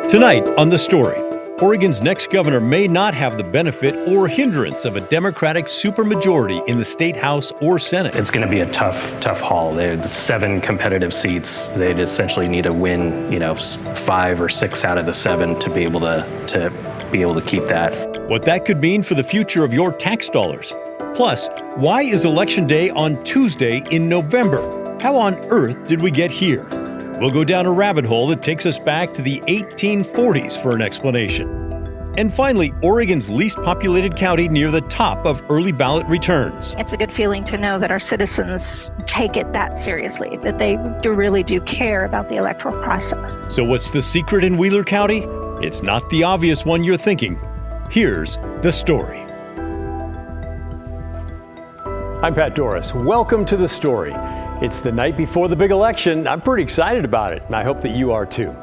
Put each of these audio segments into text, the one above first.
Tonight on The Story, Oregon's next governor may not have the benefit or hindrance of a Democratic supermajority in the state House or Senate. It's going to be a tough haul. There's 7 competitive seats. They'd essentially need to win, 5 or 6 out of the 7 to be able to keep that. What that could mean for the future of your tax dollars. Plus, why is Election Day on Tuesday in November? How on earth did we get here? We'll go down a rabbit hole that takes us back to the 1840s for an explanation. And finally, Oregon's least populated county near the top of early ballot returns. It's a good feeling to know that our citizens take it that seriously, that they really do care about the electoral process. So what's the secret in Wheeler County? It's not the obvious one you're thinking. Here's The Story. I'm Pat Doris. Welcome to The Story. It's the night before the big election. I'm pretty excited about it, and I hope that you are too.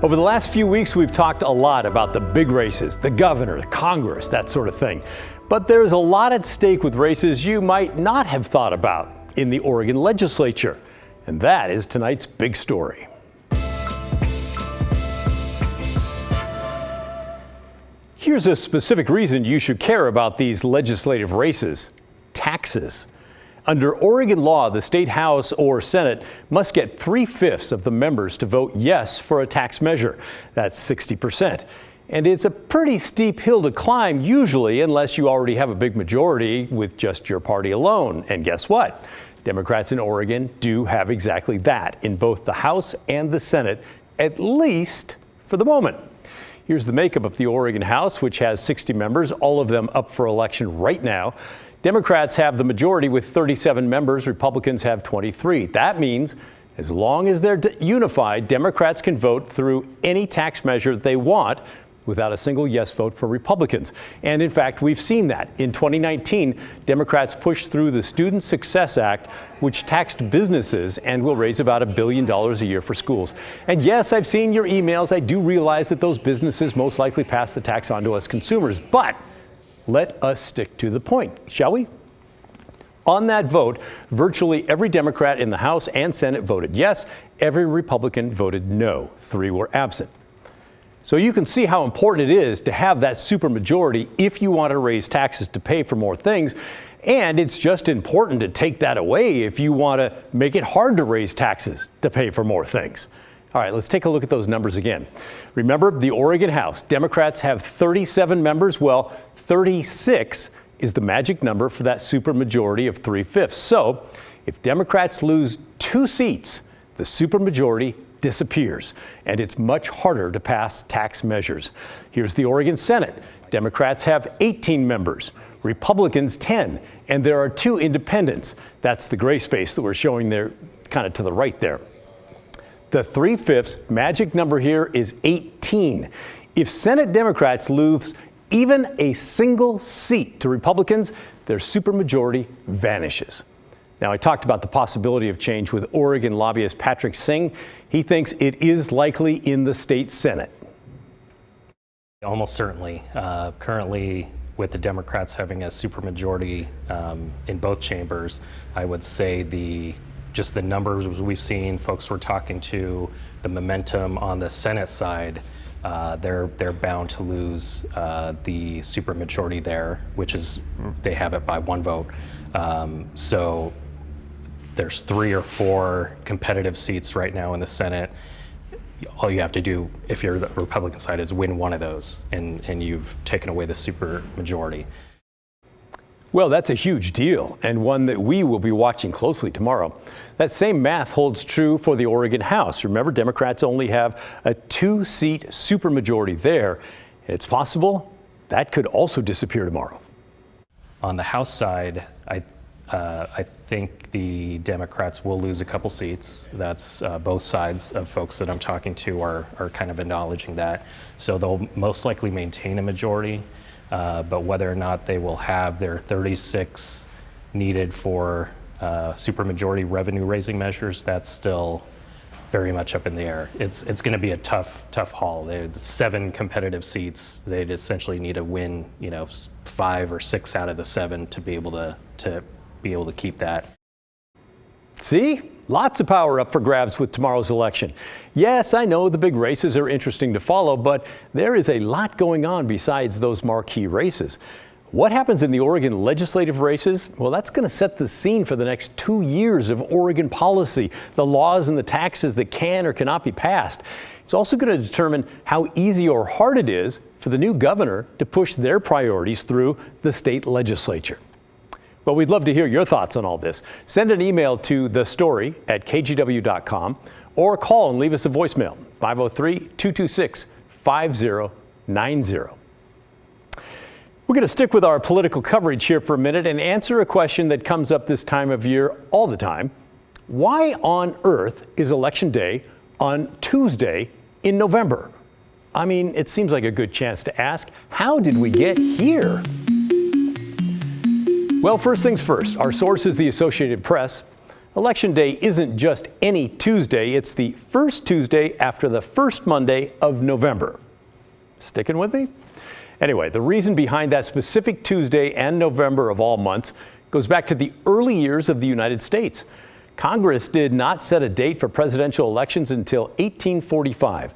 Over the last few weeks, we've talked a lot about the big races, the governor, the Congress, that sort of thing. But there's a lot at stake with races you might not have thought about in the Oregon legislature. And that is tonight's big story. Here's a specific reason you should care about these legislative races: taxes. Under Oregon law, the state House or Senate must get 3/5 of the members to vote yes for a tax measure. That's 60%. And it's a pretty steep hill to climb usually, unless you already have a big majority with just your party alone. And guess what? Democrats in Oregon do have exactly that in both the House and the Senate, at least for the moment. Here's the makeup of the Oregon House, which has 60 members, all of them up for election right now. Democrats have the majority with 37 members. Republicans have 23. That means as long as they're unified, Democrats can vote through any tax measure they want without a single yes vote for Republicans. And in fact, we've seen that. In 2019, Democrats pushed through the Student Success Act, which taxed businesses and will raise about $1 billion a year for schools. And yes, I've seen your emails. I do realize that those businesses most likely pass the tax on to us consumers, but let us stick to the point, shall we? On that vote, virtually every Democrat in the House and Senate voted yes. Every Republican voted no. 3 were absent. So you can see how important it is to have that supermajority if you want to raise taxes to pay for more things. And it's just important to take that away if you want to make it hard to raise taxes to pay for more things. All right, let's take a look at those numbers again. Remember, the Oregon House, Democrats have 37 members. Well, 36 is the magic number for that supermajority of 3/5. So if Democrats lose 2 seats, the supermajority disappears, and it's much harder to pass tax measures. Here's the Oregon Senate. Democrats have 18 members, Republicans 10, and there are 2 independents. That's the gray space that we're showing there, kind of to the right there. The 3/5 magic number here is 18. If Senate Democrats lose even a single seat to Republicans, their supermajority vanishes. Now, I talked about the possibility of change with Oregon lobbyist Patrick Singh. He thinks it is likely in the state Senate. Almost certainly. Currently, with the Democrats having a supermajority in both chambers, I would say just the numbers we've seen, folks we're talking to, the momentum on the Senate side, they're bound to lose the supermajority there, which is they have it by 1 vote. So there's 3 or 4 competitive seats right now in the Senate. All you have to do, if you're the Republican side, is win one of those, and you've taken away the supermajority. Well, that's a huge deal, and one that we will be watching closely tomorrow. That same math holds true for the Oregon House. Remember, Democrats only have a 2-seat supermajority there. It's possible that could also disappear tomorrow. On the House side, I think the Democrats will lose a couple seats. That's both sides of folks that I'm talking to are kind of acknowledging that. So they'll most likely maintain a majority. But whether or not they will have their 36 needed for supermajority revenue raising measures, that's still very much up in the air. It's going to be a tough haul. There's 7 competitive seats. They'd essentially need to win, 5 or 6 out of the 7 to be able to keep that. See, Lots of power up for grabs with tomorrow's election. Yes, I know the big races are interesting to follow, but there is a lot going on besides those marquee races. What happens in the Oregon legislative races? Well, that's going to set the scene for the next 2 years of Oregon policy, the laws and the taxes that can or cannot be passed. It's also going to determine how easy or hard it is for the new governor to push their priorities through the state legislature. Well, we'd love to hear your thoughts on all this. Send an email to thestory@kgw.com or call and leave us a voicemail, 503-226-5090. We're going to stick with our political coverage here for a minute and answer a question that comes up this time of year all the time. Why on earth is Election Day on Tuesday in November? I mean, it seems like a good chance to ask, how did we get here? Well, first things first, our source is the Associated Press. Election Day isn't just any Tuesday, it's the first Tuesday after the first Monday of November. Sticking with me? Anyway, the reason behind that specific Tuesday and November of all months goes back to the early years of the United States. Congress did not set a date for presidential elections until 1845.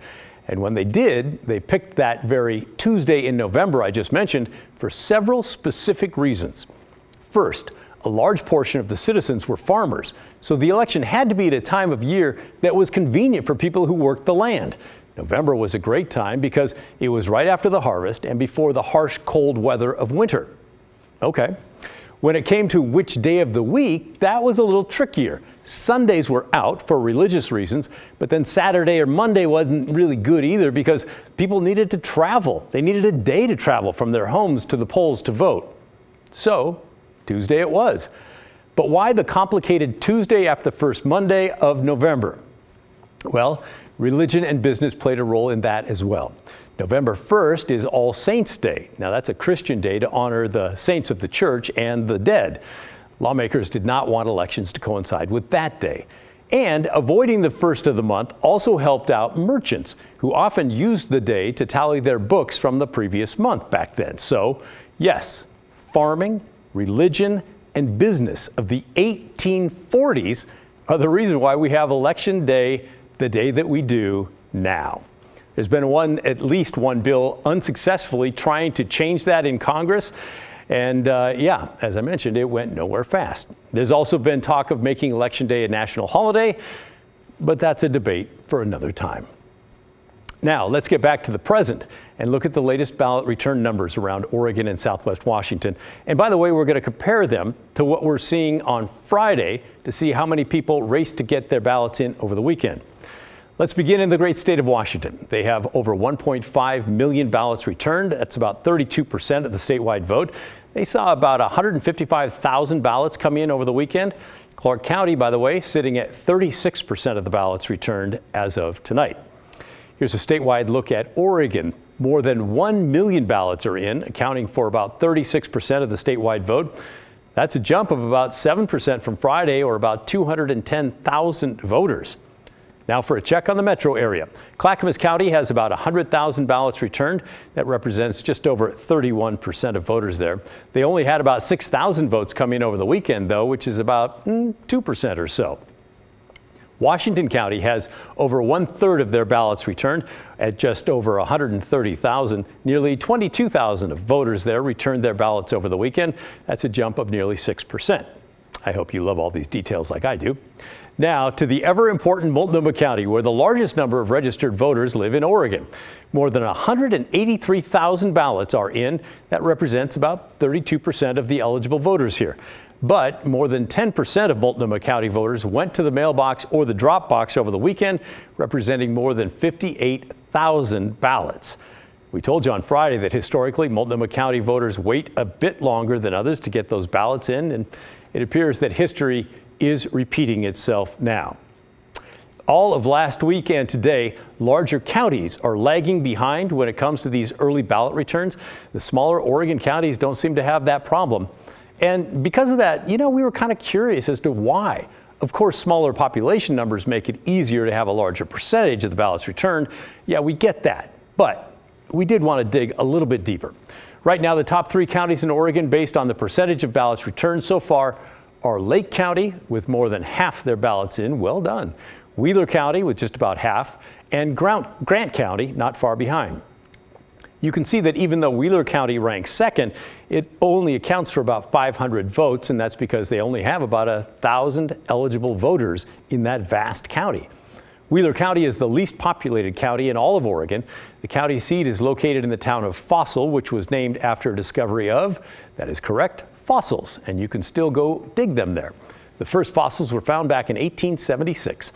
And when they did, they picked that very Tuesday in November I just mentioned for several specific reasons. First, a large portion of the citizens were farmers, so the election had to be at a time of year that was convenient for people who worked the land. November was a great time because it was right after the harvest and before the harsh, cold weather of winter. Okay. When it came to which day of the week, that was a little trickier. Sundays were out for religious reasons, but then Saturday or Monday wasn't really good either because people needed to travel. They needed a day to travel from their homes to the polls to vote. So, Tuesday it was. But why the complicated Tuesday after the first Monday of November? Well, religion and business played a role in that as well. November 1st is All Saints' Day. Now that's a Christian day to honor the saints of the church and the dead. Lawmakers did not want elections to coincide with that day. And avoiding the first of the month also helped out merchants who often used the day to tally their books from the previous month back then. So yes, farming, religion, and business of the 1840s are the reason why we have Election Day the day that we do now. There's been at least one bill unsuccessfully trying to change that in Congress. And yeah, as I mentioned, it went nowhere fast. There's also been talk of making Election Day a national holiday, but that's a debate for another time. Now, let's get back to the present and look at the latest ballot return numbers around Oregon and Southwest Washington. And by the way, we're going to compare them to what we're seeing on Friday to see how many people raced to get their ballots in over the weekend. Let's begin in the great state of Washington. They have over 1.5 million ballots returned. That's about 32% of the statewide vote. They saw about 155,000 ballots come in over the weekend. Clark County, by the way, sitting at 36% of the ballots returned as of tonight. Here's a statewide look at Oregon. More than 1 million ballots are in, accounting for about 36% of the statewide vote. That's a jump of about 7% from Friday, or about 210,000 voters. Now for a check on the metro area. Clackamas County has about 100,000 ballots returned. That represents just over 31% of voters there. They only had about 6,000 votes come in over the weekend, though, which is about 2% or so. Washington County has over 1/3 of their ballots returned at just over 130,000. Nearly 22,000 of voters there returned their ballots over the weekend. That's a jump of nearly 6%. I hope you love all these details like I do. Now to the ever important Multnomah County, where the largest number of registered voters live in Oregon. More than 183,000 ballots are in. That represents about 32% of the eligible voters here. But more than 10% of Multnomah County voters went to the mailbox or the drop box over the weekend, representing more than 58,000 ballots. We told you on Friday that historically Multnomah County voters wait a bit longer than others to get those ballots in, and it appears that history is repeating itself now. All of last week and today, larger counties are lagging behind when it comes to these early ballot returns. The smaller Oregon counties don't seem to have that problem. And because of that, we were kind of curious as to why. Of course, smaller population numbers make it easier to have a larger percentage of the ballots returned. Yeah, we get that. But we did want to dig a little bit deeper. Right now, the top 3 counties in Oregon, based on the percentage of ballots returned so far, are Lake County with more than half their ballots in, well done, Wheeler County with just about half, and Grant County not far behind. You can see that even though Wheeler County ranks second, it only accounts for about 500 votes, and that's because they only have about 1,000 eligible voters in that vast county. Wheeler County is the least populated county in all of Oregon. The county seat is located in the town of Fossil, which was named after a discovery of, that is correct, fossils, and you can still go dig them there. The first fossils were found back in 1876.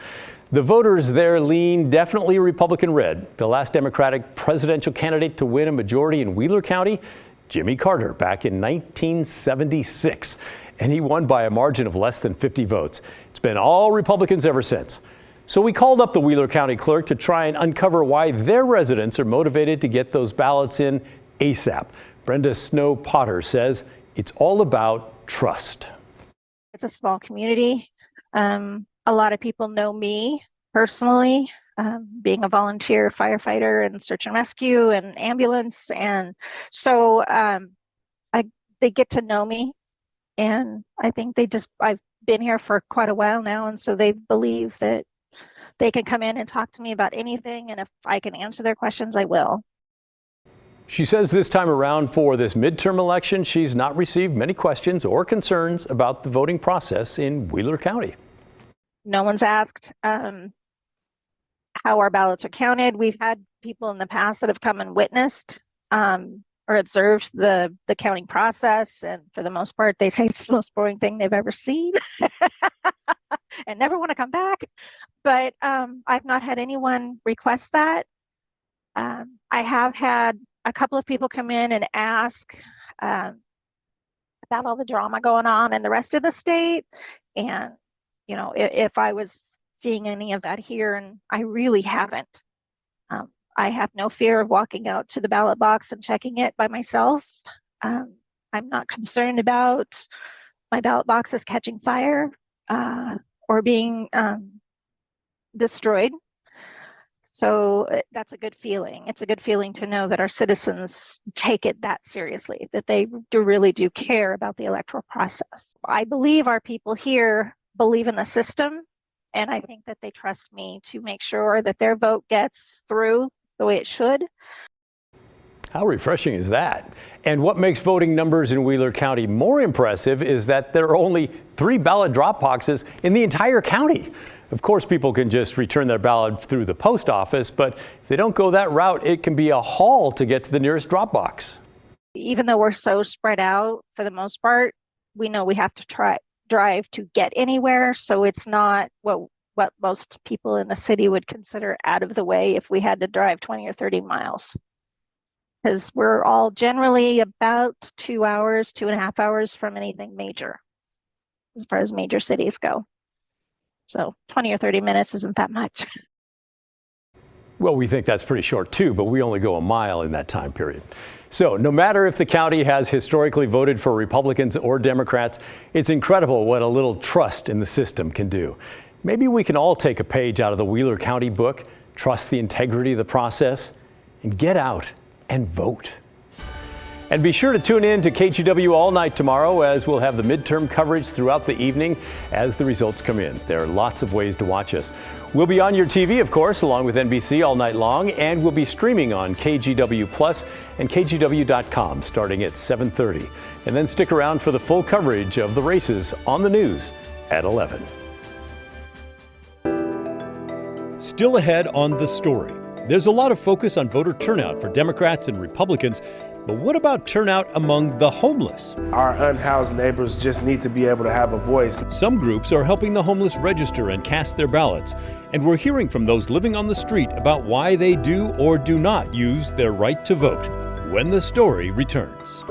The voters there lean definitely Republican red. The last Democratic presidential candidate to win a majority in Wheeler County, Jimmy Carter, back in 1976. And he won by a margin of less than 50 votes. It's been all Republicans ever since. So we called up the Wheeler County clerk to try and uncover why their residents are motivated to get those ballots in ASAP. Brenda Snow Potter says it's all about trust. It's a small community. A lot of people know me personally, being a volunteer firefighter and search and rescue and ambulance. And so they get to know me. And I think I've been here for quite a while now. And so they believe that they can come in and talk to me about anything. And if I can answer their questions, I will. She says this time around for this midterm election, she's not received many questions or concerns about the voting process in Wheeler County. No one's asked how our ballots are counted. We've had people in the past that have come and witnessed or observed the counting process. And for the most part, they say it's the most boring thing they've ever seen and never want to come back. But I've not had anyone request that. I have had a couple of people come in and ask about all the drama going on in the rest of the state. And, you know, if I was seeing any of that here, and I really haven't. I have no fear of walking out to the ballot box and checking it by myself. I'm not concerned about my ballot boxes catching fire or being destroyed. So that's a good feeling. It's a good feeling to know that our citizens take it that seriously, that they really do care about the electoral process. I believe our people here believe in the system, and I think that they trust me to make sure that their vote gets through the way it should. How refreshing is that? And what makes voting numbers in Wheeler County more impressive is that there are only 3 ballot drop boxes in the entire county. Of course, people can just return their ballot through the post office, but if they don't go that route, it can be a haul to get to the nearest drop box. Even though we're so spread out for the most part, we know we have to drive to get anywhere. So it's not what most people in the city would consider out of the way if we had to drive 20 or 30 miles. Because we're all generally about 2 hours, 2.5 hours from anything major, as far as major cities go. So 20 or 30 minutes isn't that much. Well, we think that's pretty short too, but we only go a mile in that time period. So no matter if the county has historically voted for Republicans or Democrats, it's incredible what a little trust in the system can do. Maybe we can all take a page out of the Wheeler County book, trust the integrity of the process, and get out and vote. And be sure to tune in to KGW all night tomorrow, as we'll have the midterm coverage throughout the evening as the results come in. There are lots of ways to watch us. We'll be on your TV, of course, along with NBC all night long, and we'll be streaming on KGW Plus and KGW.com starting at 7:30. And then stick around for the full coverage of the races on the news at 11. Still ahead on The Story. There's a lot of focus on voter turnout for Democrats and Republicans, but what about turnout among the homeless? Our unhoused neighbors just need to be able to have a voice. Some groups are helping the homeless register and cast their ballots, and we're hearing from those living on the street about why they do or do not use their right to vote. When The Story returns.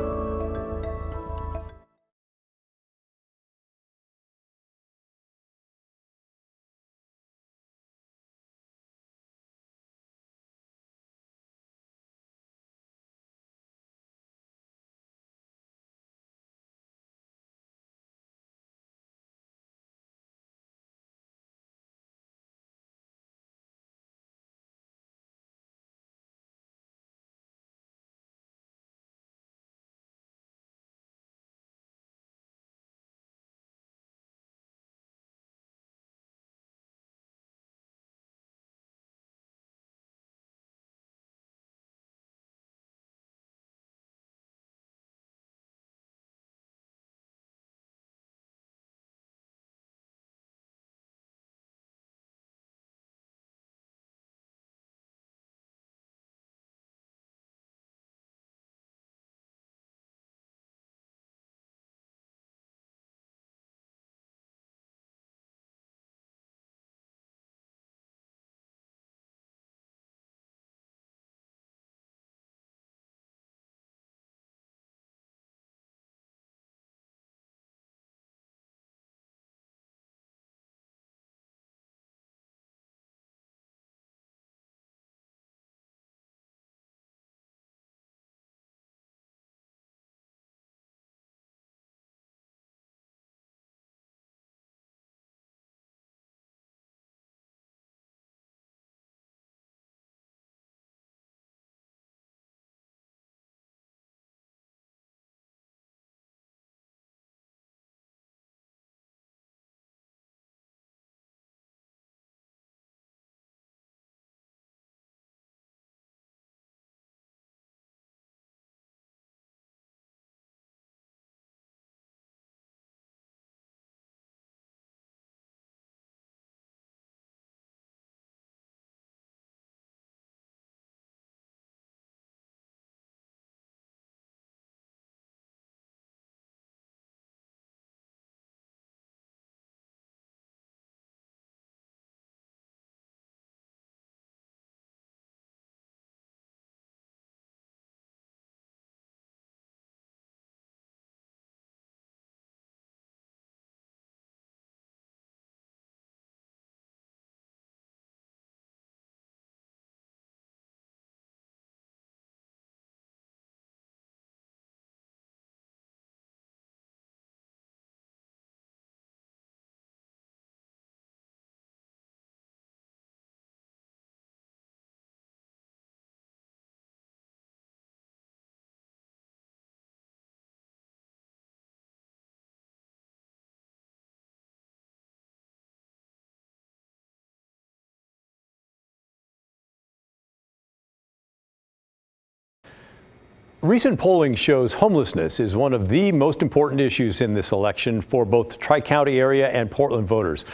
Recent polling shows homelessness is one of the most important issues in this election for both the Tri-County area and Portland voters.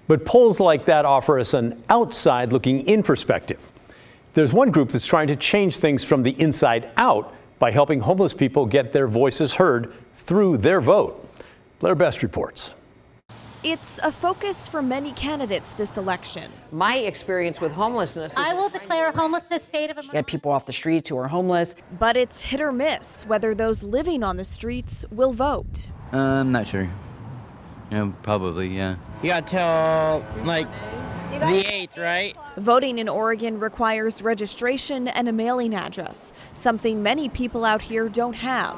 But polls like that offer us an outside looking in perspective. There's one group that's trying to change things from the inside out by helping homeless people get their voices heard through their vote. Blair Best reports. It's a focus for many candidates this election. My experience with homelessness is I will declare a homelessness state of emergency. Get people off the streets who are homeless. But it's hit or miss whether those living on the streets will vote. I'm not sure. Probably, yeah. You got till like the 8th, right? Voting in Oregon requires registration and a mailing address, something many people out here don't have.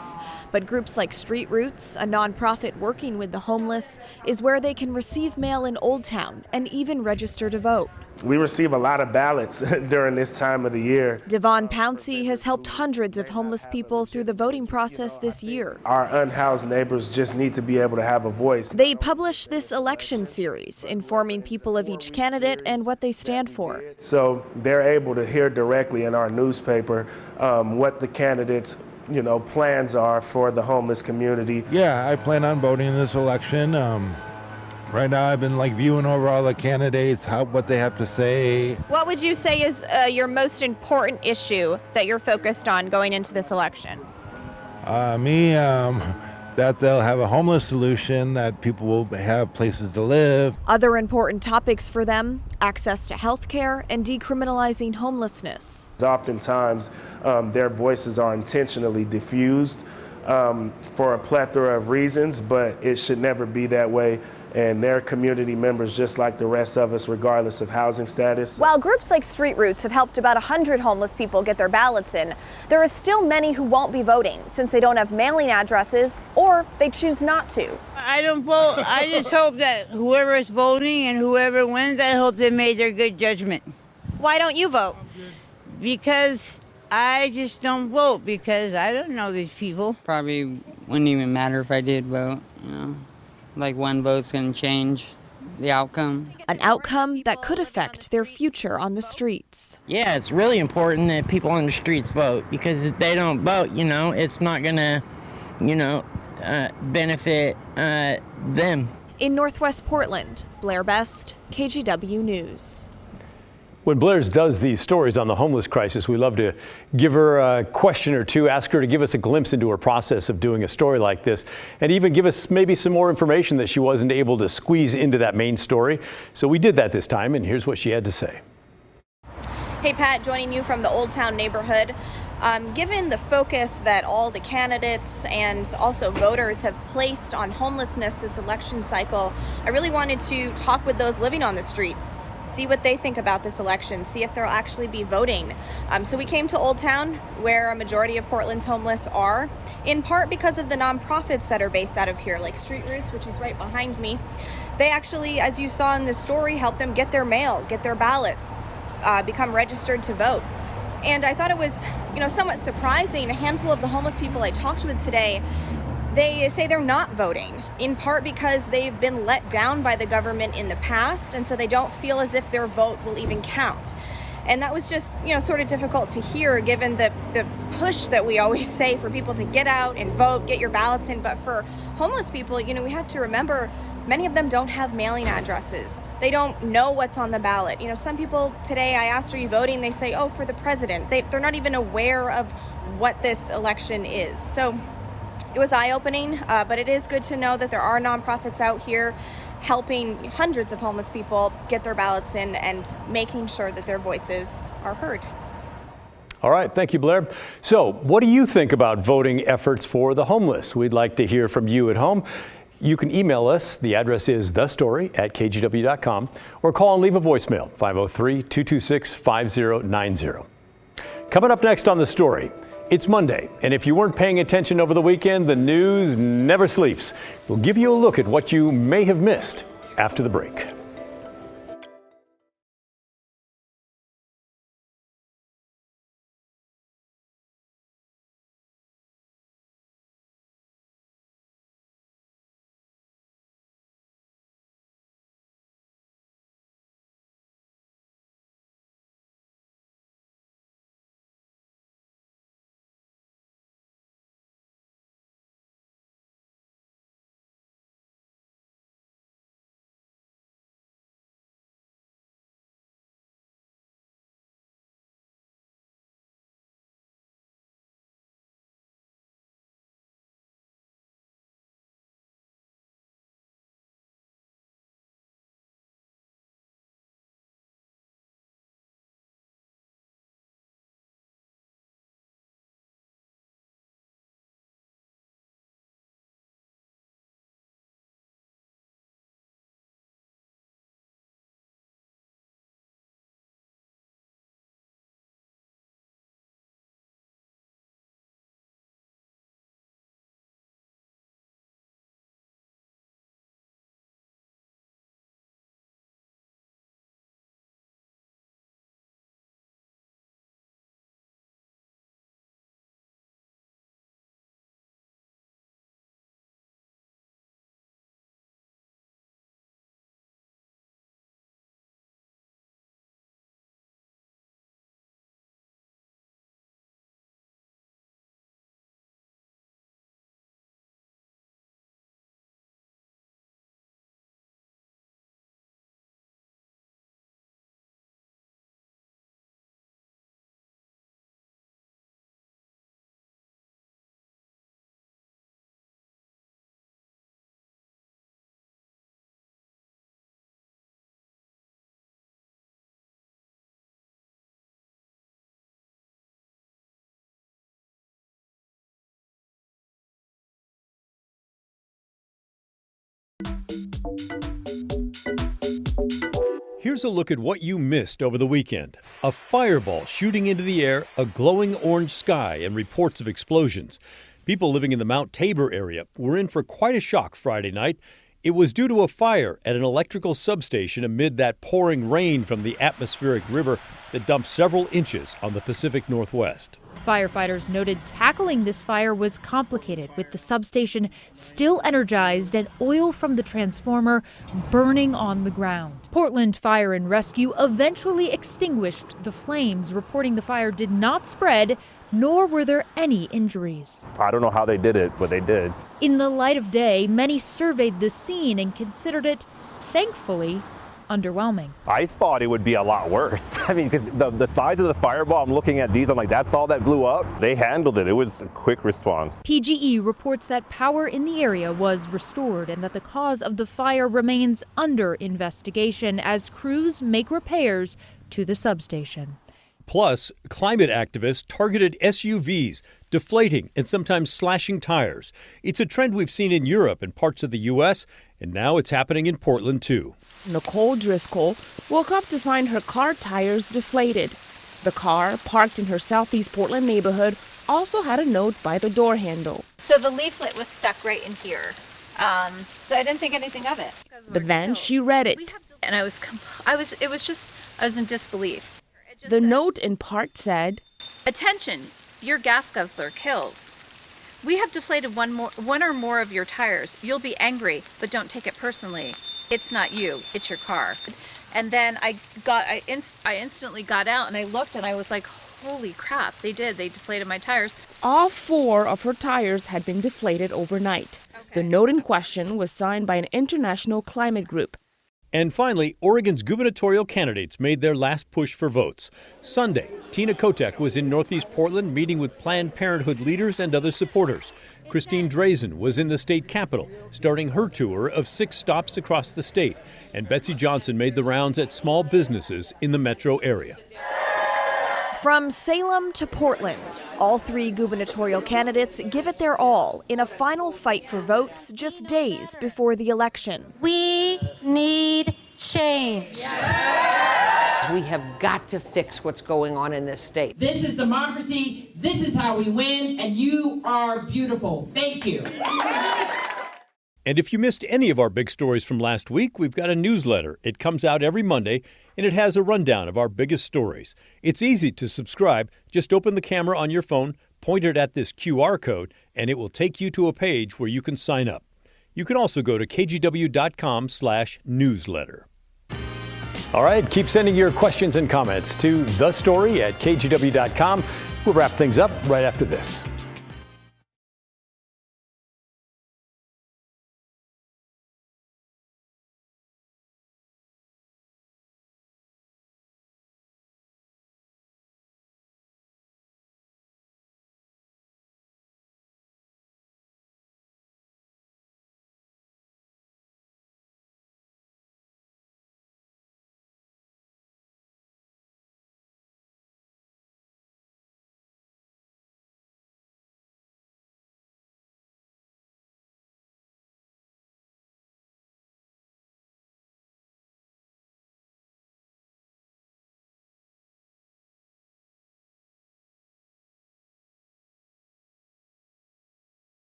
But groups like Street Roots, a nonprofit working with the homeless, is where they can receive mail in Old Town and even register to vote. We receive a lot of ballots during this time of the year. Devon Pouncey has helped hundreds of homeless people through the voting process this year. Our unhoused neighbors just need to be able to have a voice. They publish this election series, informing people of each candidate and what they stand for. So they're able to hear directly in our newspaper what the candidates' plans are for the homeless community. Yeah, I plan on voting in this election. Right now I've been viewing over all the candidates, what they have to say. What would you say is your most important issue that you're focused on going into this election? That they'll have a homeless solution, that people will have places to live. Other important topics for them: access to health care and decriminalizing homelessness. Oftentimes, their voices are intentionally diffused for a plethora of reasons, but it should never be that way. And they're community members just like the rest of us, regardless of housing status. While groups like Street Roots have helped about 100 homeless people get their ballots in, there are still many who won't be voting since they don't have mailing addresses or they choose not to. I don't vote. I just hope that whoever is voting and whoever wins, I hope they made their good judgment. Why don't you vote? Because I just don't vote because I don't know these people. Probably wouldn't even matter if I did vote, Like one vote's gonna change the outcome. An outcome that could affect their future on the streets. Yeah, it's really important that people on the streets vote because if they don't vote, it's not gonna, benefit them. In Northwest Portland, Blair Best, KGW News. When Blair does these stories on the homeless crisis, we love to give her a question or two, ask her to give us a glimpse into her process of doing a story like this, and even give us maybe some more information that she wasn't able to squeeze into that main story. So we did that this time, and here's what she had to say. Hey Pat, joining you from the Old Town neighborhood. Given the focus that all the candidates and also voters have placed on homelessness this election cycle, I really wanted to talk with those living on the streets, see what they think about this election, see if they'll actually be voting. So we came to Old Town, where a majority of Portland's homeless are, in part because of the nonprofits that are based out of here, like Street Roots, which is right behind me. They actually, as you saw in the story, help them get their mail, get their ballots, become registered to vote. And I thought it was, somewhat surprising. A handful of the homeless people I talked with today, they say they're not voting, in part because they've been let down by the government in the past, and so they don't feel as if their vote will even count. And that was just, sort of difficult to hear given the push that we always say for people to get out and vote, get your ballots in. But for homeless people, we have to remember many of them don't have mailing addresses. They don't know what's on the ballot. Some people today, I asked, are you voting? They say, oh, for the president. They're not even aware of what this election is. So it was eye-opening, but it is good to know that there are nonprofits out here helping hundreds of homeless people get their ballots in and making sure that their voices are heard. All right, thank you, Blair. So what do you think about voting efforts for the homeless? We'd like to hear from you at home. You can email us. The address is thestory@kgw.com, or call and leave a voicemail, 503-226-5090. Coming up next on The Story, it's Monday, and if you weren't paying attention over the weekend, the news never sleeps. We'll give you a look at what you may have missed after the break. Here's a look at what you missed over the weekend. A fireball shooting into the air, a glowing orange sky, and reports of explosions. People living in the Mount Tabor area were in for quite a shock Friday night. It was due to a fire at an electrical substation amid that pouring rain from the atmospheric river that dumped several inches on the Pacific Northwest. Firefighters noted tackling this fire was complicated, with the substation still energized and oil from the transformer burning on the ground. Portland Fire and Rescue eventually extinguished the flames, reporting the fire did not spread, nor were there any injuries. I don't know how they did it, but they did. In the light of day, many surveyed the scene and considered it, thankfully, underwhelming. I thought it would be a lot worse. I mean, because the size of the fireball, I'm looking at these, I'm like, that's all that blew up? They handled it. It was a quick response. PGE reports that power in the area was restored and that the cause of the fire remains under investigation as crews make repairs to the substation. Plus, climate activists targeted SUVs, deflating and sometimes slashing tires. It's a trend we've seen in Europe and parts of the U.S., and now it's happening in Portland, too. Nicole Driscoll woke up to find her car tires deflated. The car, parked in her southeast Portland neighborhood, also had a note by the door handle. So the leaflet was stuck right in here. So I didn't think anything of it. But then she read it. And I was in disbelief. The note in part said, "Attention, your gas guzzler kills. We have deflated one or more of your tires. You'll be angry, but don't take it personally. It's not you, it's your car." And then I instantly got out and I looked and I was like, holy crap, they deflated my tires. All 4 of her tires had been deflated overnight. The note in question was signed by an international climate group. And finally, Oregon's gubernatorial candidates made their last push for votes. Sunday, Tina Kotek was in Northeast Portland meeting with Planned Parenthood leaders and other supporters. Christine Drazen was in the state capitol, starting her tour of 6 stops across the state. And Betsy Johnson made the rounds at small businesses in the metro area. From Salem to Portland, all 3 gubernatorial candidates give it their all in a final fight for votes just days before the election. We need change. We have got to fix what's going on in this state. This is democracy. This is how we win, and you are beautiful. Thank you. And if you missed any of our big stories from last week, we've got a newsletter. It comes out every Monday, and it has a rundown of our biggest stories. It's easy to subscribe. Just open the camera on your phone, point it at this QR code, and it will take you to a page where you can sign up. You can also go to kgw.com/newsletter. All right, keep sending your questions and comments to thestory@kgw.com. We'll wrap things up right after this.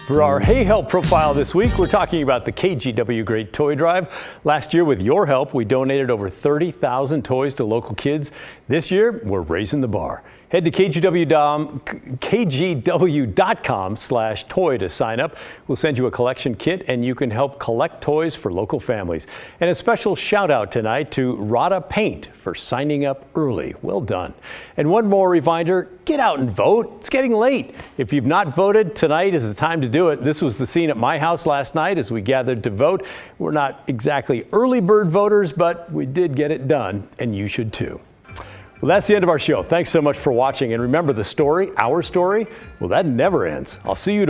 For our Hey Help profile this week, we're talking about the KGW Great Toy Drive. Last year, with your help, we donated over 30,000 toys to local kids. This year, we're raising the bar. Head to kgw.com/toy to sign up. We'll send you a collection kit and you can help collect toys for local families. And a special shout out tonight to Rada Paint for signing up early. Well done. And one more reminder, get out and vote. It's getting late. If you've not voted, tonight is the time to do it. This was the scene at my house last night as we gathered to vote. We're not exactly early bird voters, but we did get it done, and you should too. Well, that's the end of our show. Thanks so much for watching. And remember, the story, our story, well, that never ends. I'll see you tomorrow.